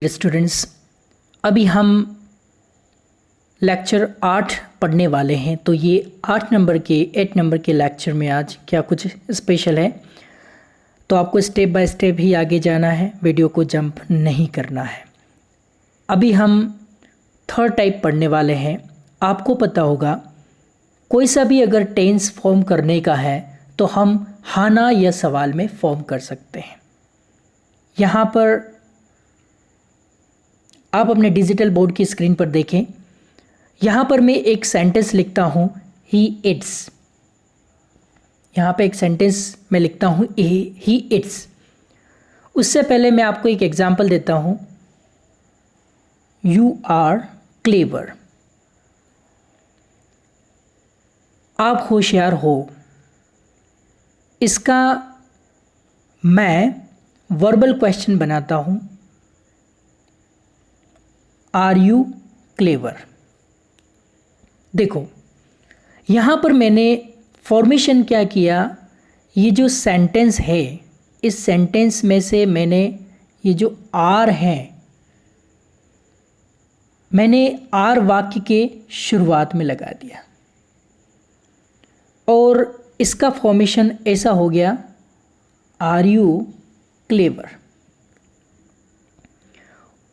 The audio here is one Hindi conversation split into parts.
स्टूडेंट्स, अभी हम लेक्चर 8 पढ़ने वाले हैं। तो ये 8 नंबर के लेक्चर में आज क्या कुछ स्पेशल है, तो आपको स्टेप बाय स्टेप ही आगे जाना है, वीडियो को जंप नहीं करना है। अभी हम थर्ड टाइप पढ़ने वाले हैं। आपको पता होगा कोई सा भी अगर टेंस फॉर्म करने का है तो हम हाना या सवाल में फॉर्म कर सकते हैं। यहाँ पर आप अपने डिजिटल बोर्ड की स्क्रीन पर देखें। यहाँ पर मैं एक सेंटेंस लिखता हूँ ही इट्स। यहाँ पे एक सेंटेंस मैं लिखता हूँ ही इट्स। उससे पहले मैं आपको एक एग्जांपल देता हूँ, यू आर क्लेवर। आप होशियार हो। इसका मैं वर्बल क्वेश्चन बनाता हूँ, आर यू क्लेवर। देखो यहाँ पर मैंने फॉर्मेशन क्या किया, ये जो सेंटेंस है इस सेंटेंस में से मैंने ये जो आर है मैंने आर वाक्य के शुरुआत में लगा दिया और इसका फॉर्मेशन ऐसा हो गया, आर यू क्लेवर।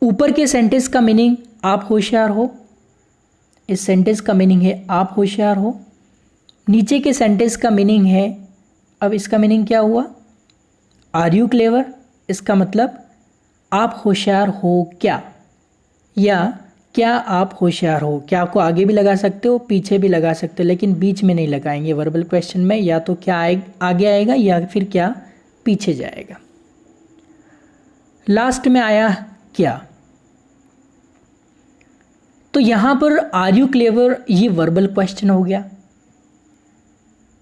ऊपर के सेंटेंस का मीनिंग आप होशियार हो, इस सेंटेंस का मीनिंग है आप होशियार हो। नीचे के सेंटेंस का मीनिंग है, अब इसका मीनिंग क्या हुआ, आर यू क्लेवर। इसका मतलब आप होशियार हो क्या, या क्या आप होशियार हो। क्या को आगे भी लगा सकते हो, पीछे भी लगा सकते हो, लेकिन बीच में नहीं लगाएंगे वर्बल क्वेश्चन में। या तो क्या आगे आएगा या फिर क्या पीछे जाएगा। लास्ट में आया क्या, तो यहां पर आर यू क्लेवर ये वर्बल क्वेश्चन हो गया।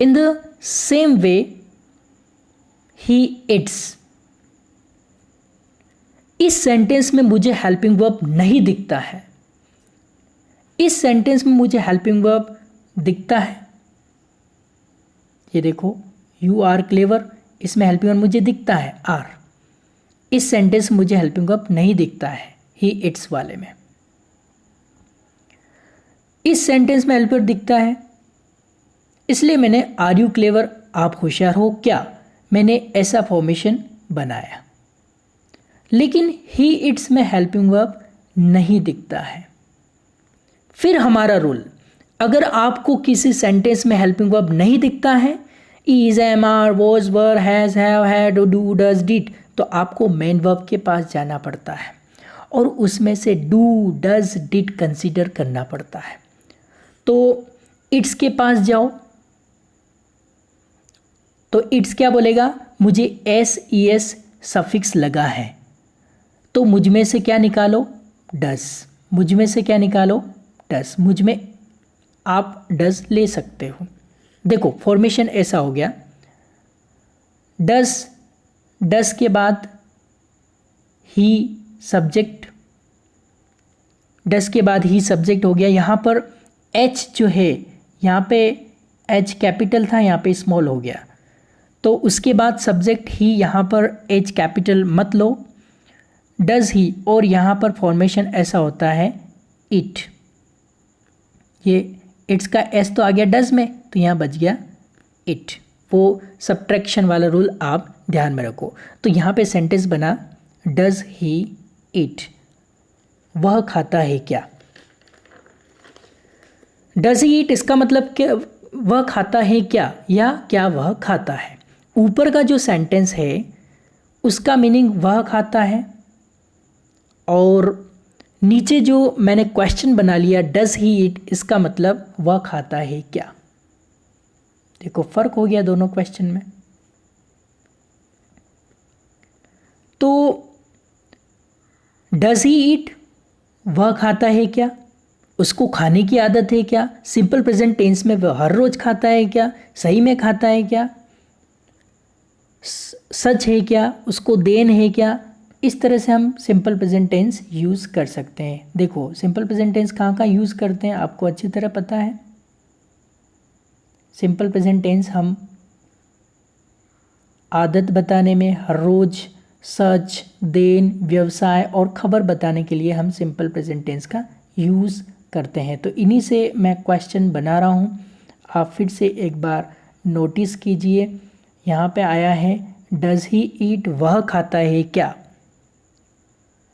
In the same way he it's, इस सेंटेंस में मुझे हेल्पिंग वर्ब नहीं दिखता है। इस सेंटेंस में मुझे हेल्पिंग वर्ब दिखता है। ये देखो, यू आर क्लेवर, इसमें हेल्पिंग वर्ब मुझे दिखता है आर। इस सेंटेंस में मुझे हेल्पिंग वर्ब नहीं दिखता है ही इट्स वाले में। इस सेंटेंस में हेल्पर दिखता है, इसलिए मैंने आर यू क्लेवर आप होशियार हो क्या, मैंने ऐसा फॉर्मेशन बनाया। लेकिन ही इट्स में हेल्पिंग वर्ब नहीं दिखता है। फिर हमारा रूल, अगर आपको किसी सेंटेंस में हेल्पिंग वर्ब नहीं दिखता है, is, am, are, was, were, has, have, had, do, does, did, तो आपको मेन वर्ब के पास जाना पड़ता है और उसमें से डू, डज, डिड कंसीडर करना पड़ता है। तो इट्स के पास जाओ तो इट्स क्या बोलेगा, मुझे एस ई एस सफिक्स लगा है, तो मुझ में से क्या निकालो, डस। मुझ में से क्या निकालो, डस। मुझ में आप डस ले सकते हो। देखो फॉर्मेशन ऐसा हो गया, डस, डस के बाद ही सब्जेक्ट, डस के बाद ही सब्जेक्ट हो गया। यहाँ पर एच जो है, यहाँ पे एच कैपिटल था, यहाँ पे स्मॉल हो गया, तो उसके बाद सब्जेक्ट ही, यहाँ पर एच कैपिटल मत लो, डज ही, और यहाँ पर फॉर्मेशन ऐसा होता है इट। ये इट्स का एस तो आ गया डज में, तो यहाँ बच गया इट। वो सब्ट्रैक्शन वाला रूल आप ध्यान में रखो। तो यहाँ पे सेंटेंस बना, डज ही इट, वह खाता है क्या। डज ही ईट, इसका मतलब क्या, वह खाता है क्या, या क्या वह खाता है। ऊपर का जो सेंटेंस है उसका मीनिंग वह खाता है, और नीचे जो मैंने क्वेश्चन बना लिया डज ही ईट, इसका मतलब वह खाता है क्या। देखो फर्क हो गया दोनों क्वेश्चन में। तो डज ही ईट, वह खाता है क्या, उसको खाने की आदत है क्या। सिंपल प्रेजेंट टेंस में वह हर रोज खाता है क्या, सही में खाता है क्या, सच है क्या, उसको देन है क्या। इस तरह से हम सिंपल प्रेजेंट टेंस यूज़ कर सकते हैं। देखो सिंपल प्रेजेंट टेंस कहाँ कहाँ यूज़ करते हैं आपको अच्छी तरह पता है। सिंपल प्रेजेंट टेंस हम आदत बताने में, हर रोज़, सच, देन, व्यवसाय और खबर बताने के लिए हम सिंपल प्रेजेंट टेंस का यूज़ करते हैं। तो इन्हीं से मैं क्वेश्चन बना रहा हूँ, आप फिर से एक बार नोटिस कीजिए। यहाँ पे आया है डज ही ईट, वह खाता है क्या,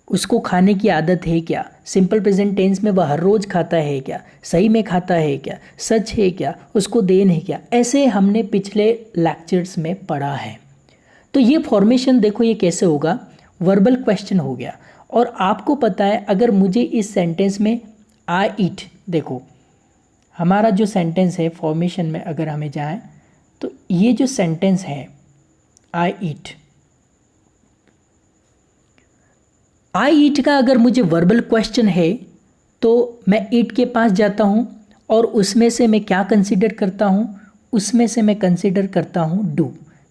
उसको खाने की आदत है क्या। सिंपल प्रेजेंट टेंस में वह हर रोज खाता है क्या, सही में खाता है क्या, सच है क्या, उसको देन है क्या, ऐसे हमने पिछले लेक्चर्स में पढ़ा है। तो ये फॉर्मेशन देखो ये कैसे होगा, वर्बल क्वेश्चन हो गया। और आपको पता है अगर मुझे इस सेंटेंस में आई ईट, देखो हमारा जो सेंटेंस है फॉर्मेशन में अगर हमें जाए तो ये जो सेंटेंस है आई ईट, आई ईट का अगर मुझे वर्बल क्वेश्चन है तो मैं ईट के पास जाता हूँ और उसमें से मैं क्या कंसीडर करता हूँ, उसमें से मैं कंसीडर करता हूँ डू,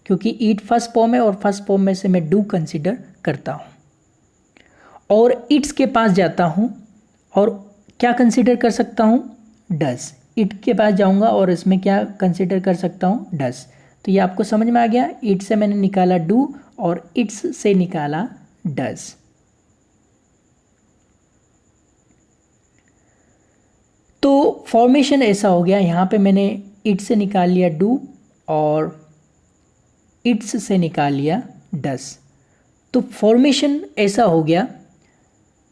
क्योंकि ईट फर्स्ट फॉर्म है और फर्स्ट फॉर्म में से मैं डू कंसीडर करता हूँ। और इट्स के पास जाता हूँ और क्या कंसीडर कर सकता हूँ, डज। इट के पास जाऊँगा और इसमें क्या कंसीडर कर सकता हूँ, डज। तो ये आपको समझ में आ गया, इट से मैंने निकाला डू और इट्स से निकाला डज। तो फॉर्मेशन ऐसा हो गया, यहाँ पे मैंने इट से निकाल लिया डू और इट्स से निकाल लिया डज। तो फॉर्मेशन ऐसा हो गया,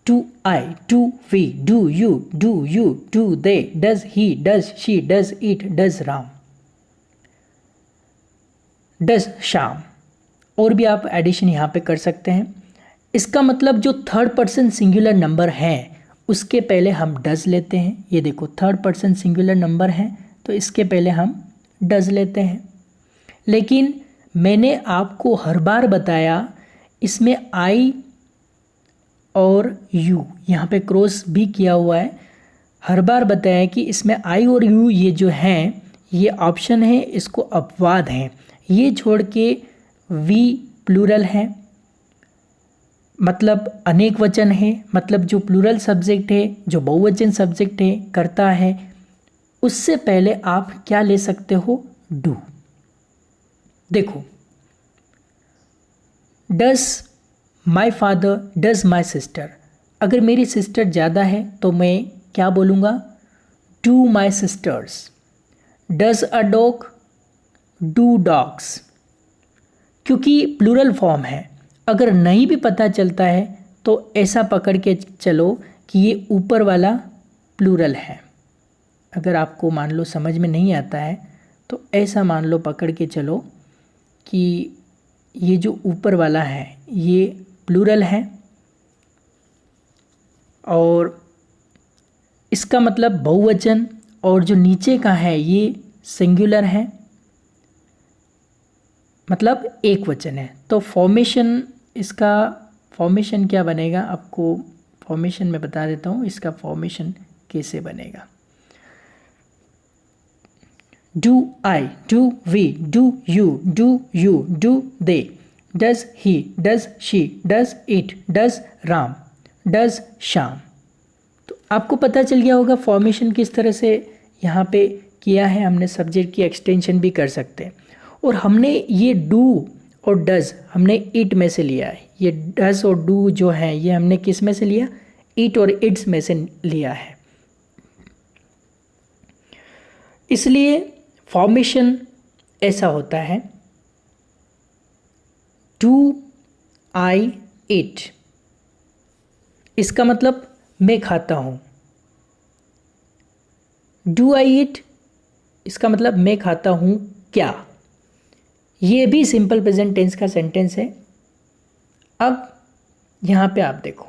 do I, do we, do you, do they, does he, does she, does it, does Ram, does Shyam. और भी आप एडिशन यहाँ पे कर सकते हैं। इसका मतलब जो थर्ड पर्सन सिंगुलर नंबर है उसके पहले हम डज लेते हैं। ये देखो थर्ड पर्सन सिंगुलर नंबर है तो इसके पहले हम डज लेते हैं। लेकिन मैंने आपको हर बार बताया इसमें आई और यू, यहाँ पे क्रॉस भी किया हुआ है, हर बार बताया कि इसमें आई और यू ये जो हैं ये ऑप्शन है, इसको अपवाद हैं। ये छोड़ के वी प्लूरल है, मतलब अनेक वचन है, मतलब जो प्लूरल सब्जेक्ट है, जो बहुवचन सब्जेक्ट है, करता है, उससे पहले आप क्या ले सकते हो, डू। देखो does my father, does my sister, अगर मेरी सिस्टर ज़्यादा है तो मैं क्या बोलूँगा, do my sisters. Does a dog, do dogs, क्योंकि प्लूरल फॉर्म है। अगर नहीं भी पता चलता है तो ऐसा पकड़ के चलो कि ये ऊपर वाला प्लूरल है। अगर आपको मान लो समझ में नहीं आता है तो ऐसा मान लो पकड़ के चलो कि ये जो ऊपर वाला है ये प्लूरल है और इसका मतलब बहुवचन, और जो नीचे का है ये सिंगुलर है, मतलब एक वचन है। तो फॉर्मेशन, इसका फॉर्मेशन क्या बनेगा, आपको फॉर्मेशन में बता देता हूँ इसका फॉर्मेशन कैसे बनेगा। Do I, do we, do you, do they, does he, does she, does it, does Ram, does Shyam. तो आपको पता चल गया होगा फॉर्मेशन किस तरह से यहाँ पे किया है हमने। सब्जेक्ट की एक्सटेंशन भी कर सकते हैं। और हमने ये डू और डज हमने इट में से लिया है, ये डज और डू जो है ये हमने किस में से लिया, इट और इट्स में से लिया है। इसलिए फॉर्मेशन ऐसा होता है, डू आई इट, इसका मतलब मैं खाता हूँ। डू आई इट, इसका मतलब मैं खाता हूँ क्या। ये भी सिंपल प्रेजेंट टेंस का सेंटेंस है। अब यहाँ पे आप देखो,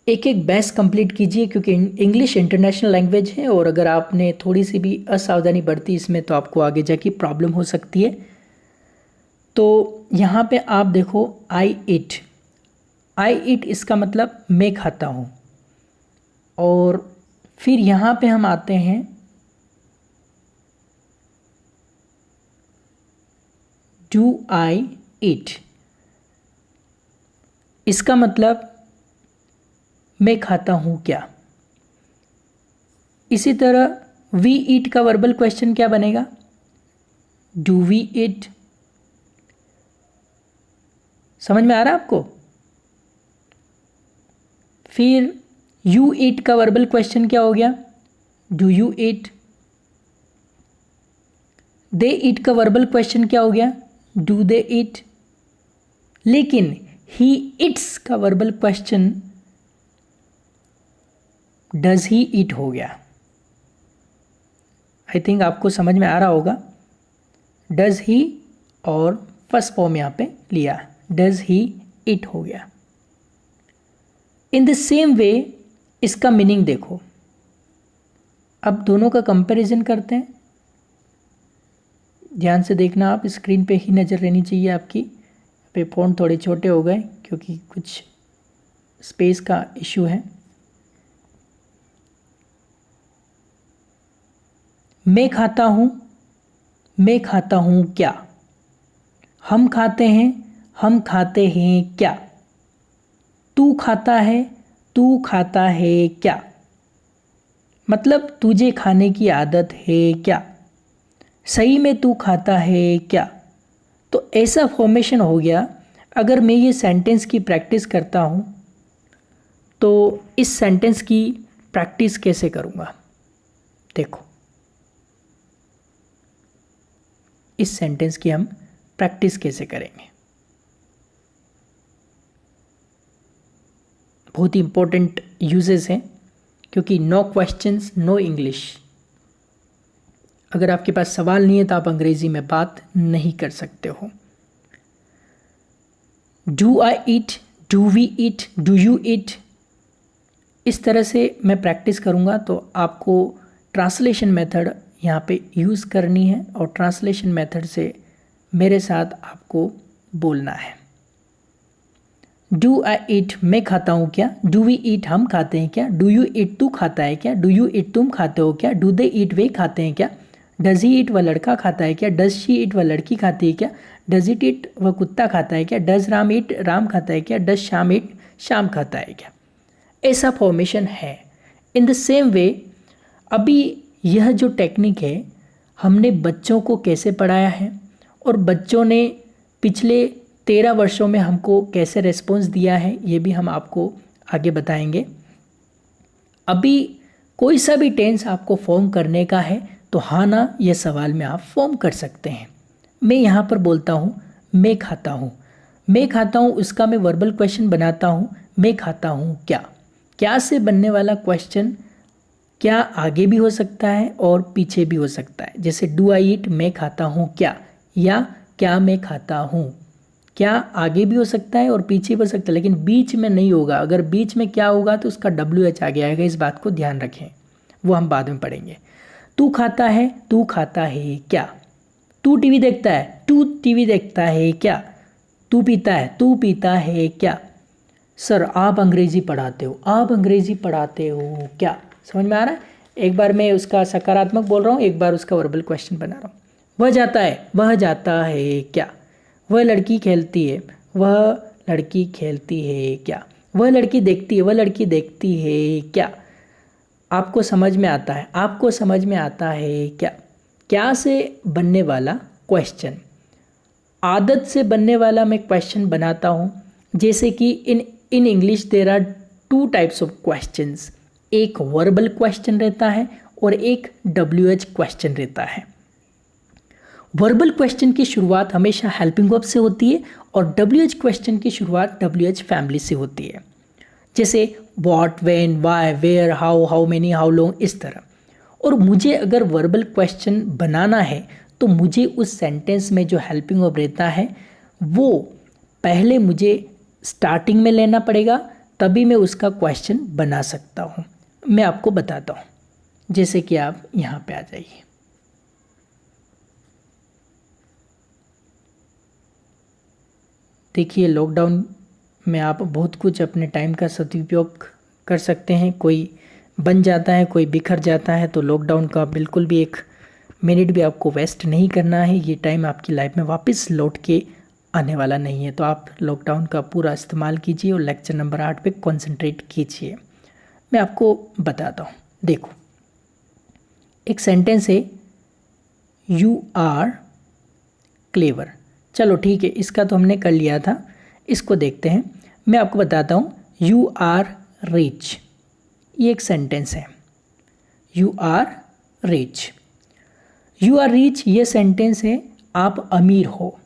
एक एक बैच कंप्लीट कीजिए, क्योंकि इंग्लिश इंटरनेशनल लैंग्वेज है और अगर आपने थोड़ी सी भी असावधानी बरती इसमें तो आपको आगे जाके प्रॉब्लम हो सकती है। तो यहाँ पे आप देखो आई इट, आई इट इसका मतलब मैं खाता हूँ। और फिर यहाँ पे हम आते हैं डू आई इट, इसका मतलब मैं खाता हूँ क्या। इसी तरह वी ईट का वर्बल क्वेश्चन क्या बनेगा, डू वी ईट, समझ में आ रहा है आपको? फिर यू ईट का वर्बल क्वेश्चन क्या हो गया? Do you eat. दे ईट का वर्बल क्वेश्चन क्या हो गया? डू दे ईट। लेकिन ही ईट्स का वर्बल क्वेश्चन डज ही ईट हो गया। आई थिंक आपको समझ में आ रहा होगा। डज ही और फर्स्ट फॉर्म यहाँ पे लिया, डज ही ईट हो गया। इन द सेम वे इसका मीनिंग देखो। अब दोनों का कंपैरिजन करते हैं। ध्यान से देखना, आप स्क्रीन पे ही नज़र रहनी चाहिए आपकी। पे फ़ॉन्ट थोड़े छोटे हो गए क्योंकि कुछ स्पेस का इशू है। मैं खाता हूँ, मैं खाता हूँ क्या? हम खाते हैं, हम खाते हैं क्या? तू खाता है, तू खाता है क्या? मतलब तुझे खाने की आदत है क्या? सही में तू खाता है क्या? तो ऐसा फॉर्मेशन हो गया। अगर मैं ये सेंटेंस की प्रैक्टिस करता हूँ तो इस सेंटेंस की प्रैक्टिस कैसे करूँगा? देखो, इस सेंटेंस की हम प्रैक्टिस कैसे करेंगे? बहुत ही इंपॉर्टेंट यूजेस हैं क्योंकि नो क्वेश्चंस नो इंग्लिश। अगर आपके पास सवाल नहीं है तो आप अंग्रेजी में बात नहीं कर सकते हो। Do I eat, do we eat, do you eat, इस तरह से मैं प्रैक्टिस करूँगा तो आपको ट्रांसलेशन मेथड यहाँ पे यूज़ करनी है और ट्रांसलेशन मेथड से मेरे साथ आपको बोलना है। डू आई ईट, मैं खाता हूँ क्या? डू वी ईट, हम खाते हैं क्या? डू यू ईट, तू खाता है क्या? डू यू ईट, तुम खाते हो क्या? डू दे ईट, वे खाते हैं क्या? डज ही ईट, वह लड़का खाता है क्या? डज शी ईट, वह लड़की खाती है क्या? डज इट ईट, वह कुत्ता खाता है क्या? डज राम ईट, राम खाता है क्या? डज श्याम ईट, श्याम खाता है क्या? ऐसा फॉर्मेशन है। इन द सेम वे अभी यह जो टेक्निक है हमने बच्चों को कैसे पढ़ाया है और बच्चों ने पिछले 13 वर्षों में हमको कैसे रेस्पॉन्स दिया है ये भी हम आपको आगे बताएंगे। अभी कोई सा भी टेंस आपको फॉर्म करने का है तो हाँ ना ये सवाल में आप फॉर्म कर सकते हैं। मैं यहाँ पर बोलता हूँ मैं खाता हूँ, मैं खाता हूँ उसका मैं वर्बल क्वेश्चन बनाता हूँ, मैं खाता हूँ क्या? क्या से बनने वाला क्वेश्चन क्या आगे भी हो सकता है और पीछे भी हो सकता है। जैसे डू आई ईट, मैं खाता हूँ क्या, या क्या मैं खाता हूँ। क्या आगे भी हो सकता है और पीछे भी हो सकता है लेकिन बीच में नहीं होगा। अगर बीच में क्या होगा तो उसका WH आ गया आएगा, इस बात को ध्यान रखें, वो हम बाद में पढ़ेंगे। तू खाता है, तू खाता है क्या? तू टीवी देखता है, तू टीवी देखता है क्या? तू पीता है, तू पीता है क्या? सर आप अंग्रेजी पढ़ाते हो, आप अंग्रेजी पढ़ाते हो क्या? समझ में आ रहा है? एक बार मैं उसका सकारात्मक बोल रहा हूँ, एक बार उसका वर्बल क्वेश्चन बना रहा हूँ। वह जाता है, वह जाता है क्या? वह लड़की खेलती है, वह लड़की खेलती है क्या? वह लड़की देखती है, वह लड़की देखती है क्या? आपको समझ में आता है, आपको समझ में आता है क्या? क्या से बनने वाला क्वेश्चन, आदत से बनने वाला मैं क्वेश्चन बनाता हूँ। जैसे कि in English there are 2 types of questions, एक वर्बल क्वेश्चन रहता है और एक WH क्वेश्चन रहता है। वर्बल क्वेश्चन की शुरुआत हमेशा हेल्पिंग वर्ब से होती है और WH क्वेश्चन की शुरुआत WH फैमिली से होती है। जैसे what, when, why, where, how many, how long, इस तरह। और मुझे अगर वर्बल क्वेश्चन बनाना है तो मुझे उस सेंटेंस में जो हेल्पिंग वर्ब रहता है वो पहले मुझे स्टार्टिंग में लेना पड़ेगा, तभी मैं उसका क्वेश्चन बना सकता हूँ। मैं आपको बताता हूँ, जैसे कि आप यहाँ पे आ जाइए। देखिए लॉकडाउन में आप बहुत कुछ अपने टाइम का सदुपयोग कर सकते हैं। कोई बन जाता है, कोई बिखर जाता है, तो लॉकडाउन का बिल्कुल भी 1 मिनट भी आपको वेस्ट नहीं करना है। ये टाइम आपकी लाइफ में वापस लौट के आने वाला नहीं है, तो आप लॉकडाउन का पूरा इस्तेमाल कीजिए और लेक्चर नंबर 8 पे कंसंट्रेट कीजिए। मैं आपको बताता हूँ। देखो एक सेंटेंस है, यू आर क्लेवर। चलो ठीक है, इसका तो हमने कर लिया था। इसको देखते हैं। मैं आपको बताता हूँ, यू आर रिच, ये एक सेंटेंस है। You are rich, you are rich ये सेंटेंस है, आप अमीर हो।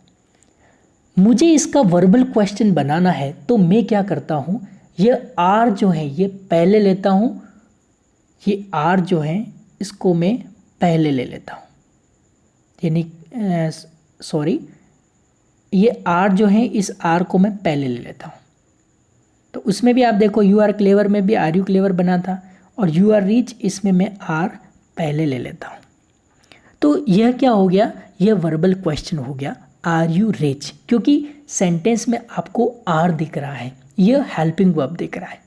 मुझे इसका वर्बल क्वेश्चन बनाना है तो मैं क्या करता हूँ, ये आर जो है ये पहले लेता हूँ, ये आर जो है इसको मैं पहले ले लेता हूँ, यानी सॉरी, ये आर जो है इस आर को मैं पहले ले लेता हूँ। तो उसमें भी आप देखो, यू आर क्लेवर में भी आर यू क्लेवर बना था, और यू आर रिच इसमें मैं आर पहले ले लेता हूँ। तो यह क्या हो गया, यह वर्बल क्वेश्चन हो गया, आर यू रिच, क्योंकि सेंटेंस में आपको आर दिख रहा है, यह हेल्पिंग वर्ब दिख रहा है।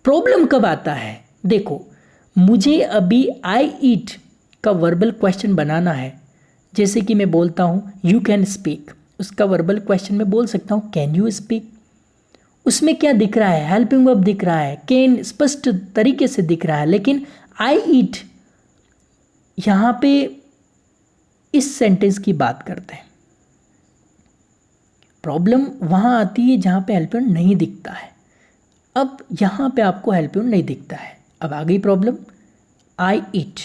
प्रॉब्लम कब आता है, देखो मुझे अभी आई ईट का वर्बल क्वेश्चन बनाना है। जैसे कि मैं बोलता हूँ यू कैन स्पीक, उसका वर्बल क्वेश्चन में बोल सकता हूँ कैन यू स्पीक। उसमें क्या दिख रहा है, हेल्पिंग वर्ब दिख रहा है, कैन स्पष्ट तरीके से दिख रहा है, लेकिन आई ईट यहाँ पे इस सेंटेंस की बात करते हैं। प्रॉब्लम वहाँ आती है जहाँ पे हेल्पिंग वर्ब नहीं दिखता है। अब यहाँ पे आपको हेल्पिंग वर्ब नहीं दिखता है, अब आ गई प्रॉब्लम, आई ईट।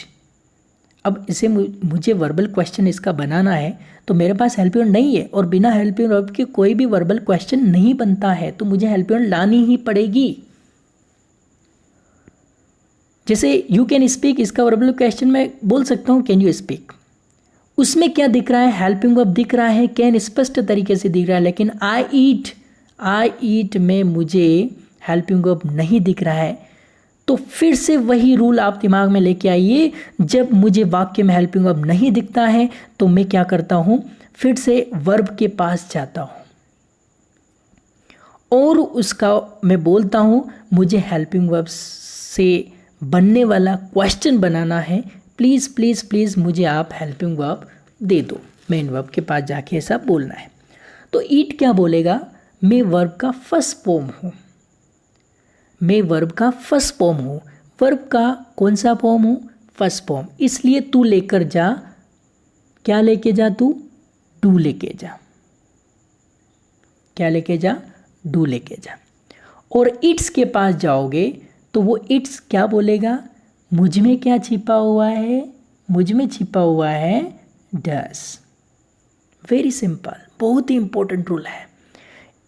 अब इसे मुझे वर्बल क्वेश्चन इसका बनाना है, तो मेरे पास हेल्पिंग वर्ब नहीं है, और बिना हेल्पिंग वर्ब के कोई भी वर्बल क्वेश्चन नहीं बनता है, तो मुझे हेल्पिंग वर्ब लानी ही पड़ेगी। जैसे यू कैन स्पीक, इसका वर्बल क्वेश्चन मैं बोल सकता हूँ कैन यू स्पीक। उसमें क्या दिख रहा है, हेल्पिंग वर्ब दिख रहा है, कैन स्पष्ट तरीके से दिख रहा है, लेकिन आई ईट में मुझे हेल्पिंग वर्ब नहीं दिख रहा है। तो फिर से वही रूल आप दिमाग में लेके आइए, जब मुझे वाक्य में हेल्पिंग वर्ब नहीं दिखता है तो मैं क्या करता हूँ, फिर से वर्ब के पास जाता हूँ और उसका मैं बोलता हूँ मुझे हेल्पिंग वर्ब से बनने वाला क्वेश्चन बनाना है, प्लीज़ प्लीज़ प्लीज़ मुझे आप हेल्पिंग वर्ब दे दो। मेन वर्ब के पास जाके ऐसा बोलना है। तो ईट क्या बोलेगा, मैं वर्ब का फर्स्ट फॉर्म हूँ, मैं वर्ब का फर्स्ट फॉर्म हूँ। वर्ब का कौन सा फॉर्म हूँ, फर्स्ट फॉर्म, इसलिए तू लेकर जा, क्या लेके जा, तू डू लेके जा, क्या लेके जा, डू लेके जा। और इट्स के पास जाओगे तो वो इट्स क्या बोलेगा, मुझ में क्या छिपा हुआ है, मुझ में छिपा हुआ है डस। वेरी सिंपल, बहुत ही इंपॉर्टेंट रूल है।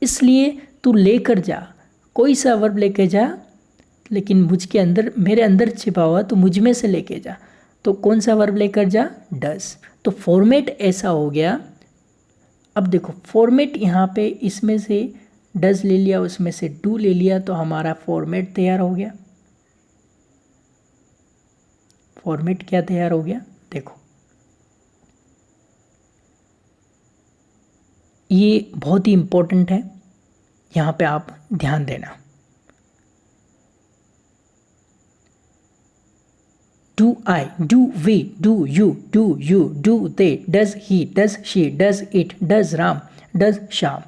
इसलिए तू लेकर जा, कोई सा वर्ब लेके जा, लेकिन मुझ के अंदर, मेरे अंदर छिपा हुआ, तो मुझ में से लेके जा, तो कौन सा वर्ब लेकर जा, डस। तो फॉर्मेट ऐसा हो गया। अब देखो फॉर्मेट यहाँ पे इसमें से डज ले लिया, उसमें से डू ले लिया, तो हमारा फॉर्मेट तैयार हो गया। फॉर्मेट क्या तैयार हो गया, देखो ये बहुत ही इंपॉर्टेंट है, यहाँ पे आप ध्यान देना। Do I, do we, do you, do they, does he, does she, does it, does Ram, does Shyam,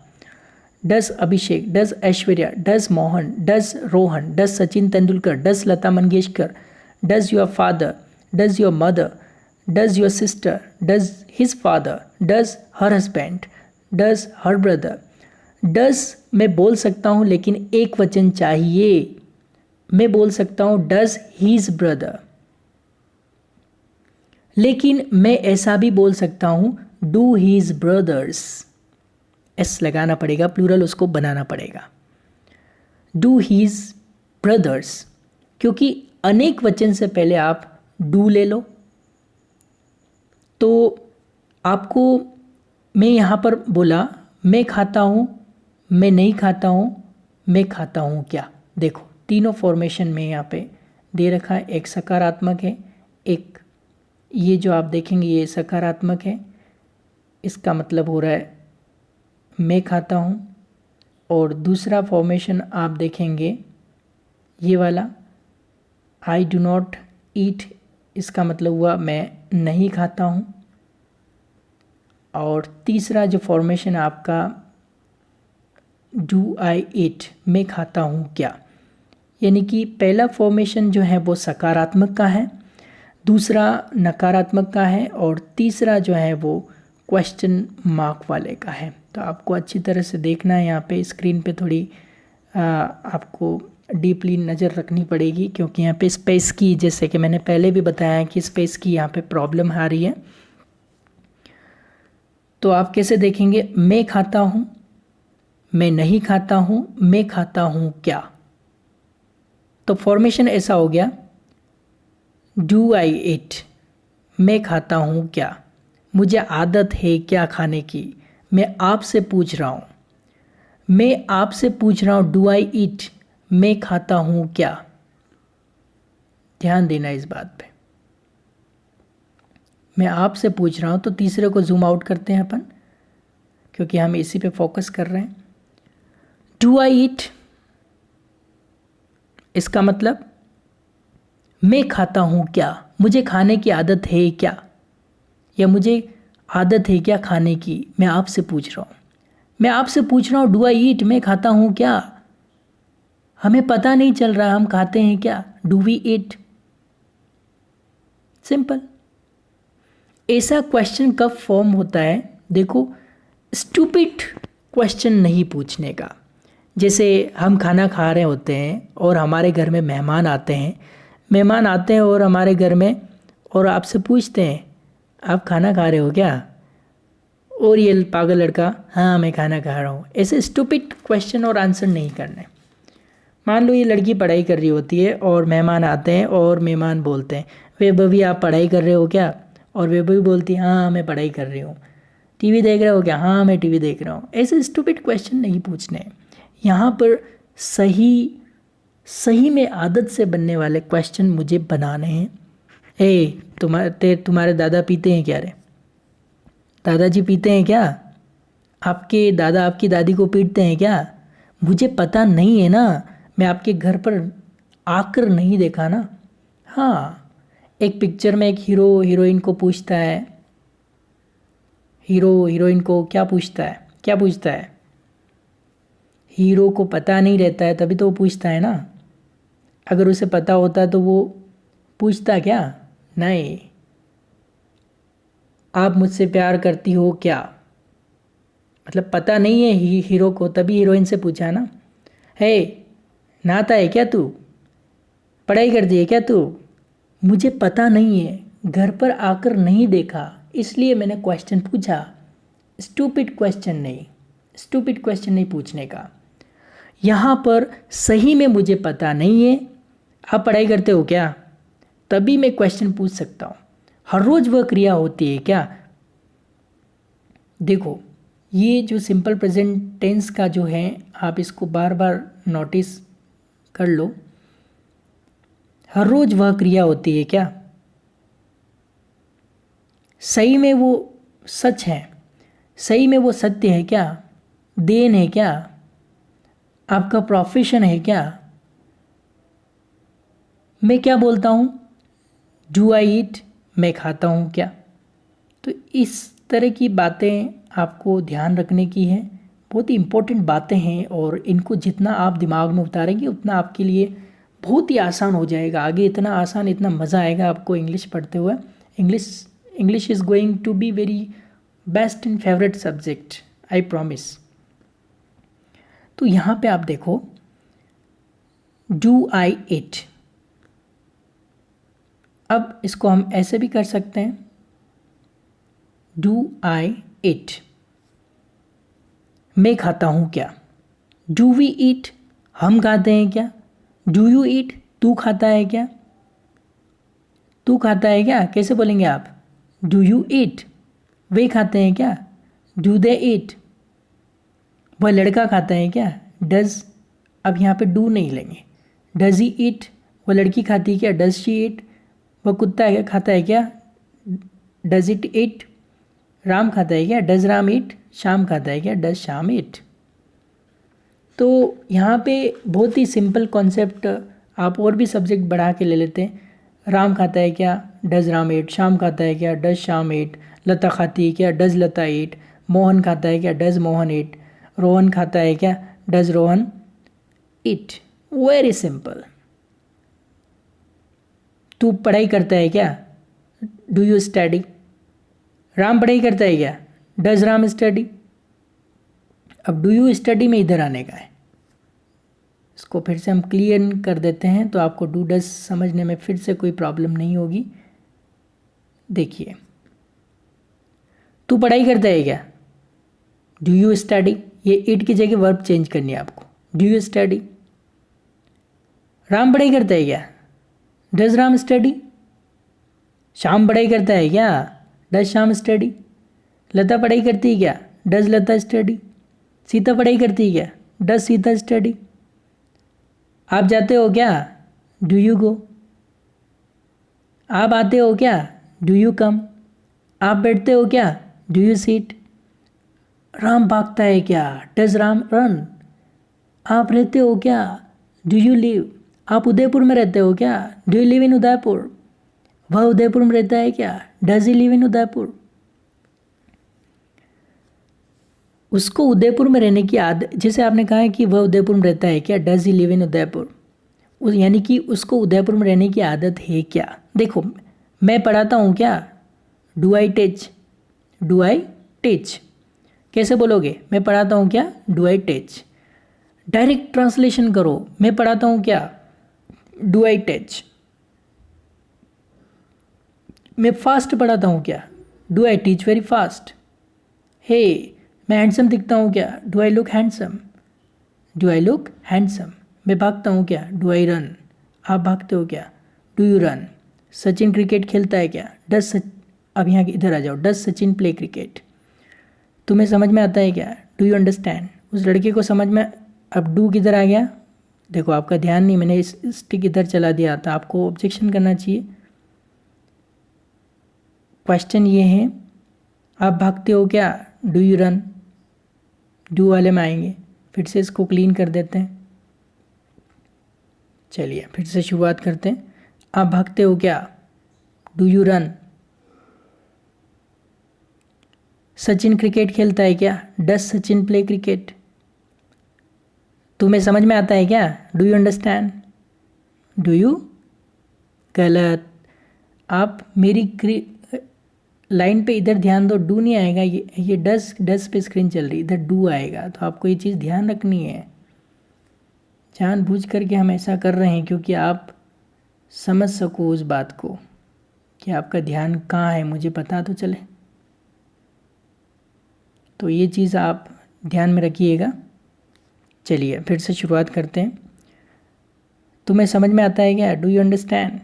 does Abhishek, does Aishwarya, does Mohan, does Rohan, does Sachin Tendulkar, does Lata Mangeshkar, does your father, does your mother, does your sister, does his father, does her husband, does her brother. Does मैं बोल सकता हूँ लेकिन एक वचन चाहिए, मैं बोल सकता हूँ डज हीज ब्रदर, लेकिन मैं ऐसा भी बोल सकता हूँ डू हीज ब्रदर्स। एस लगाना पड़ेगा, प्लूरल उसको बनाना पड़ेगा, डू हीज ब्रदर्स, क्योंकि अनेक वचन से पहले आप डू ले लो। तो आपको मैं यहाँ पर बोला मैं खाता हूँ, मैं नहीं खाता हूँ, मैं खाता हूँ क्या, देखो तीनों फॉर्मेशन में यहाँ पे दे रखा है। एक सकारात्मक है, एक ये जो आप देखेंगे ये सकारात्मक है, इसका मतलब हो रहा है मैं खाता हूँ, और दूसरा फॉर्मेशन आप देखेंगे ये वाला आई डू नॉट ईट, इसका मतलब हुआ मैं नहीं खाता हूँ। और तीसरा जो फॉर्मेशन आपका डू आई ईट, मैं खाता हूँ क्या, यानी कि पहला फॉर्मेशन जो है वो सकारात्मक का है, दूसरा नकारात्मक का है, और तीसरा जो है वो क्वेश्चन मार्क वाले का है। तो तो आपको अच्छी तरह से देखना है। यहाँ पे स्क्रीन पे थोड़ी आपको डीपली नज़र रखनी पड़ेगी, क्योंकि यहाँ पे स्पेस की, जैसे कि मैंने पहले भी बताया कि स्पेस की यहाँ पे प्रॉब्लम आ रही है। तो आप कैसे देखेंगे? मैं खाता हूँ, मैं नहीं खाता हूँ, मैं खाता हूँ क्या। तो फॉर्मेशन ऐसा हो गया, डू आई ईट, मैं खाता हूँ क्या, मुझे आदत है क्या खाने की, मैं आपसे पूछ रहा हूँ, मैं आपसे पूछ रहा हूँ डू आई ईट, मैं खाता हूँ क्या। ध्यान देना इस बात पे, मैं आपसे पूछ रहा हूँ। तो तीसरे को जूम आउट करते हैं अपन, क्योंकि हम इसी पे फोकस कर रहे हैं। डू आई ईट, इसका मतलब मैं खाता हूँ क्या, मुझे खाने की आदत है क्या, या मुझे आदत है क्या खाने की, मैं आपसे पूछ रहा हूँ। मैं आपसे पूछ रहा हूँ डू आई ईट, मैं खाता हूँ क्या। हमें पता नहीं चल रहा हम खाते हैं क्या, डू वी ईट। सिंपल। ऐसा क्वेश्चन कब फॉर्म होता है? देखो, स्टूपिड क्वेश्चन नहीं पूछने का। जैसे हम खाना खा रहे होते हैं और हमारे घर में मेहमान आते हैं और हमारे घर में, और आपसे पूछते हैं आप खाना खा रहे हो क्या, और ये पागल लड़का हाँ मैं खाना खा रहा हूँ। ऐसे स्टूपिड क्वेश्चन और आंसर नहीं करने। मान लो ये लड़की पढ़ाई कर रही होती है और मेहमान आते हैं और मेहमान बोलते हैं वैभवी आप पढ़ाई कर रहे हो क्या, और वैभवी बोलती है हाँ मैं पढ़ाई कर रही हूँ। टीवी देख रहे हो क्या, हाँ मैं टीवी देख रहा हूँ। ऐसे स्टूपिड क्वेश्चन नहीं पूछने। यहाँ पर सही में आदत से बनने वाले क्वेश्चन मुझे बनाने हैं। तुम्हारे दादा पीते हैं क्या रे, दादाजी पीते हैं क्या, आपके दादा आपकी दादी को पीटते हैं क्या, मुझे पता नहीं है ना, मैं आपके घर पर आकर नहीं देखा ना। हाँ, एक पिक्चर में एक हीरो हीरोइन को पूछता है, हीरो हीरोइन को क्या पूछता है, हीरो को पता नहीं रहता है तभी तो वो पूछता है ना। अगर उसे पता होता तो वो पूछता क्या? नहीं। आप मुझसे प्यार करती हो क्या, मतलब पता नहीं है हीरो को, तभी हीरोइन से पूछा ना। हे नहाता है क्या तू, पढ़ाई करती है क्या तू, मुझे पता नहीं है, घर पर आकर नहीं देखा, इसलिए मैंने क्वेश्चन पूछा। स्टूपिड क्वेश्चन नहीं पूछने का। यहाँ पर सही में मुझे पता नहीं है, आप पढ़ाई करते हो क्या, तभी मैं क्वेश्चन पूछ सकता हूँ। हर रोज़ वह क्रिया होती है क्या। देखो, ये जो सिंपल प्रेजेंट टेंस का जो है, आप इसको बार बार नोटिस कर लो। हर रोज़ वह क्रिया होती है क्या, सही में वो सच है, सही में वो सत्य है क्या, देन है क्या, आपका प्रोफेशन है क्या। मैं क्या बोलता हूँ, डू आई ईट, मैं खाता हूँ क्या। तो इस तरह की बातें आपको ध्यान रखने की है, बहुत ही इम्पोर्टेंट बातें हैं, और इनको जितना आप दिमाग में उतारेंगे उतना आपके लिए बहुत ही आसान हो जाएगा। आगे इतना आसान, इतना मज़ा आएगा आपको इंग्लिश पढ़ते हुए। English is going to be very best and favourite subject, I promise. तो यहाँ पे आप देखो, डू आई ईट, अब इसको हम ऐसे भी कर सकते हैं, डू आई ईट, मैं खाता हूँ क्या। डू वी ईट, हम खाते हैं क्या। डू यू ईट, तू खाता है क्या, तू खाता है क्या, कैसे बोलेंगे आप, डू यू ईट। वे खाते हैं क्या, डू दे ईट। वह लड़का खाता है क्या, डज, अब यहाँ पे डू नहीं लेंगे, डज ही ईट। वह लड़की खाती है क्या, डज शी ईट। वह कुत्ता है खाता है क्या, डज इट ईट। राम खाता है क्या, डज राम ईट। शाम खाता है क्या, डज शाम ईट। तो यहाँ पे बहुत ही सिंपल कॉन्सेप्ट, आप और भी सब्जेक्ट बढ़ा के ले लेते हैं। राम खाता है क्या, डज राम ईट। शाम खाता है क्या, डज शाम ईट। लता खाती है क्या, डज लता ईट। मोहन खाता है क्या, डज मोहन ईट। रोहन खाता है क्या, does Rohan eat. Very simple. तू पढ़ाई करता है क्या, डू यू स्टडी। राम पढ़ाई करता है क्या, डज राम स्टडी। अब डू यू स्टडी में इधर आने का है। इसको फिर से हम क्लियर कर देते हैं तो आपको डू डज समझने में फिर से कोई प्रॉब्लम नहीं होगी। देखिए, तू पढ़ाई करता है क्या, डू यू स्टडी। ये इट की जगह वर्ब चेंज करनी है आपको, डू यू स्टडी। राम पढ़ाई करता है क्या, डज राम स्टडी। श्याम पढ़ाई करता है क्या, डज श्याम स्टडी। लता पढ़ाई करती है क्या, डज लता स्टडी। सीता पढ़ाई करती है क्या, डज सीता स्टडी। आप जाते हो क्या, डू यू गो। आप आते हो क्या, डू यू कम। आप बैठते हो क्या, डू यू सीट। राम भागता है क्या, डज राम रन। आप रहते हो क्या, डू यू लिव। आप उदयपुर में रहते हो क्या, do you live in Udaipur. वह उदयपुर में रहता है क्या, does he live in Udaipur. उसको उदयपुर में रहने की आदत, जैसे आपने कहा है कि वह उदयपुर में रहता है क्या, does he live in Udaipur, यानी कि उसको उदयपुर में रहने की आदत है क्या। देखो, मैं पढ़ाता हूँ क्या, do I teach. Do I teach कैसे बोलोगे, मैं पढ़ाता हूँ क्या, do I teach. Direct translation करो, मैं पढ़ाता हूँ क्या, डू आई टीच। मैं फास्ट पढ़ाता हूँ क्या, do I teach very fast. Hey, मैं हैंडसम दिखता हूँ क्या, do I look handsome. Do I look handsome. मैं भागता हूँ क्या, डू आई रन। आप भागते हो क्या, do you run. Sachin cricket खेलता है क्या, अब यहाँ इधर आ जाओ, डज सचिन प्ले क्रिकेट। तुम्हें समझ में आता है क्या, डू यू अंडरस्टैंड। उस लड़के को समझ में, अब डू किधर आ गया, देखो आपका ध्यान नहीं, मैंने इस स्टिक इधर चला दिया था, आपको ऑब्जेक्शन करना चाहिए। क्वेश्चन ये है, आप भागते हो क्या, डू यू रन। डू वाले में आएंगे, फिर से इसको क्लीन कर देते हैं। चलिए फिर से शुरुआत करते हैं। आप भागते हो क्या, do you run. Sachin cricket खेलता है क्या, डज सचिन प्ले क्रिकेट। तुम्हें समझ में आता है क्या, do you understand. Do you, गलत। आप मेरी लाइन पे इधर ध्यान दो, डू नहीं आएगा, ये डज पे स्क्रीन चल रही, इधर डू आएगा, तो आपको ये चीज़ ध्यान रखनी है। जानबूझ करके हम ऐसा कर रहे हैं क्योंकि आप समझ सको उस बात को कि आपका ध्यान कहाँ है, मुझे पता तो चले। तो ये चीज़ आप ध्यान में रखिएगा। चलिए फिर से शुरुआत करते हैं। तुम्हें समझ में आता है क्या, डू यू अंडरस्टैंड।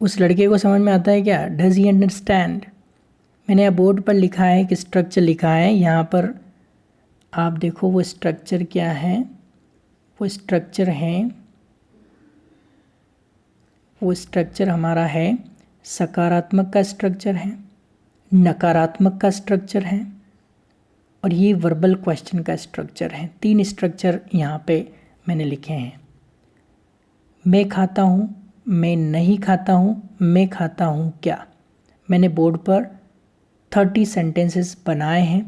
उस लड़के को समझ में आता है क्या, डज ही अंडरस्टैंड। मैंने यहाँ बोर्ड पर लिखा है कि स्ट्रक्चर लिखा है, यहाँ पर आप देखो वो स्ट्रक्चर क्या है। वो स्ट्रक्चर हमारा है, सकारात्मक का स्ट्रक्चर है, नकारात्मक का स्ट्रक्चर है, और ये वर्बल क्वेश्चन का स्ट्रक्चर है। 3 स्ट्रक्चर यहाँ पे मैंने लिखे हैं। मैं खाता हूँ, मैं नहीं खाता हूँ, मैं खाता हूँ क्या। मैंने बोर्ड पर 30 सेंटेंसेस बनाए हैं।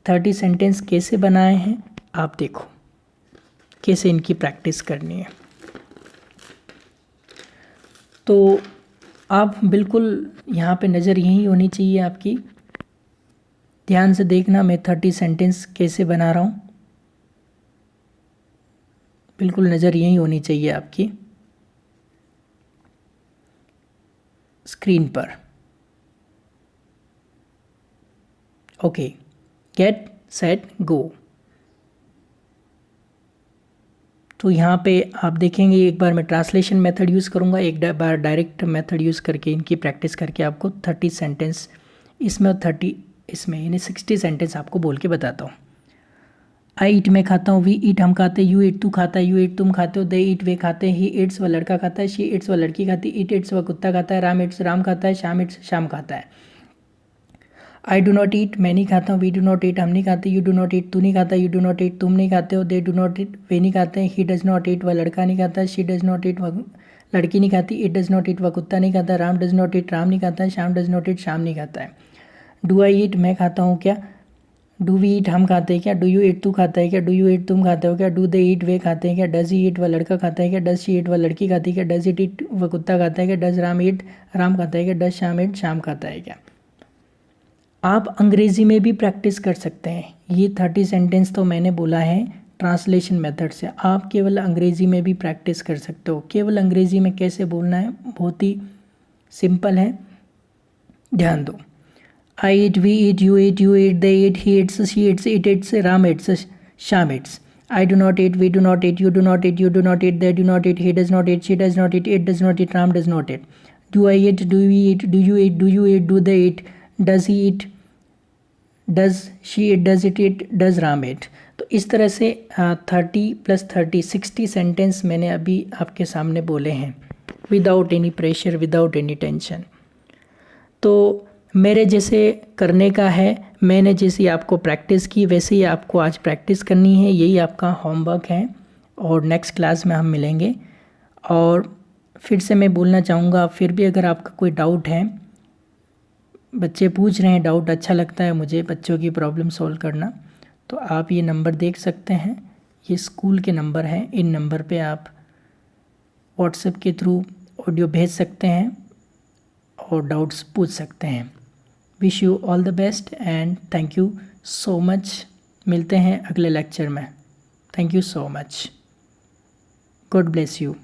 30 सेंटेंस कैसे बनाए हैं आप देखो, कैसे इनकी प्रैक्टिस करनी है। तो आप बिल्कुल यहाँ पे नज़र यही होनी चाहिए आपकी, ध्यान से देखना मैं 30 सेंटेंस कैसे बना रहा हूँ, बिल्कुल नज़र यही होनी चाहिए आपकी स्क्रीन पर। Okay, get set go. तो यहाँ पे आप देखेंगे, एक बार मैं ट्रांसलेशन मेथड यूज़ करूँगा, एक बार डायरेक्ट मेथड यूज़ करके इनकी प्रैक्टिस करके आपको 30 सेंटेंस इसमें और 30 इसमें, यानी 60 सेंटेंस आपको बोल के बताता हूँ। आई ईट, मैं खाता हूँ। वी ईट, हम खाते। यू ईट, तू खाता है। यू ईट, तुम खाते हो। दे ईट, वे खाते हैं। ही ईट्स, वह लड़का खाता है। शी ईट्स, वह लड़की खाती है। इट ईट्स, वह कुत्ता खाता है। राम ईट्स, राम खाता है। श्याम ईट्स, श्याम खाता है। आई डू नॉट ईट, मैं नहीं खाता हूँ। वी डू नॉट ईट, हम नहीं खाते। यू डू नॉट ईट, तू नहीं खाता। यू डू नॉट ईट, तुम नहीं खाते हो। दे डू नॉट ईट, वे नहीं खाते हैं। ही डज नॉट ईट, वह लड़का नहीं खाता। शी डज नॉट ईट, वह लड़की नहीं खाती। इट डज नॉट ईट, वह कुत्ता नहीं खाता। Ram does not eat, Ram नहीं खाता है। Shyam does not eat, Shyam नहीं खाता है। डू आई ईट, मैं खाता हूँ क्या। डू वी ईट, हम खाते हैं क्या। डू यू ईट, तू खाता है क्या। डू यू ईट, तुम खाते हो क्या। डू दे ईट, वे खाते हैं क्या। डज ही ईट, वह लड़का खाता है क्या। डज शी ईट, वह लड़की खाती है क्या। डज इट ईट, वह कुत्ता खाता है क्या। डज राम ईट, राम खाता है क्या। डज श्याम ईट, श्याम खाता है क्या। आप अंग्रेज़ी में भी प्रैक्टिस कर सकते हैं। ये 30 सेंटेंस तो मैंने बोला है ट्रांसलेशन मेथड से, आप केवल अंग्रेज़ी में भी प्रैक्टिस कर सकते हो। केवल अंग्रेज़ी में कैसे बोलना है, बहुत ही सिंपल है, ध्यान दो। I eat, we eat, you eat, you eat, they eat, he eats, she eats, it eats, Ram eats, Shyam eats. I do not eat, we do not eat, you do not eat, you do not eat, they do not eat, he does not eat, she does not eat, it does not eat, Ram does not eat. Do I eat, do we eat, do you eat, do you eat, do they eat, does he eat, does she eat, does it eat, does Ram eat. तो इस तरह से 30 + 30 60 सेंटेंस मैंने अभी आपके सामने बोले हैं, without any pressure, without any tension. तो मेरे जैसे करने का है, मैंने जैसी आपको प्रैक्टिस की वैसे ही आपको आज प्रैक्टिस करनी है, यही आपका होमवर्क है। और नेक्स्ट क्लास में हम मिलेंगे। और फिर से मैं बोलना चाहूँगा, फिर भी अगर आपका कोई डाउट है, बच्चे पूछ रहे हैं डाउट, अच्छा लगता है मुझे बच्चों की प्रॉब्लम सॉल्व करना, तो आप ये नंबर देख सकते हैं, ये स्कूल के नंबर हैं। इन नंबर पे आप व्हाट्सएप के थ्रू ऑडियो भेज सकते हैं और डाउट्स पूछ सकते हैं। Wish you all the best and thank you so much. मिलते हैं अगले लेक्चर में। Thank you so much. God bless you.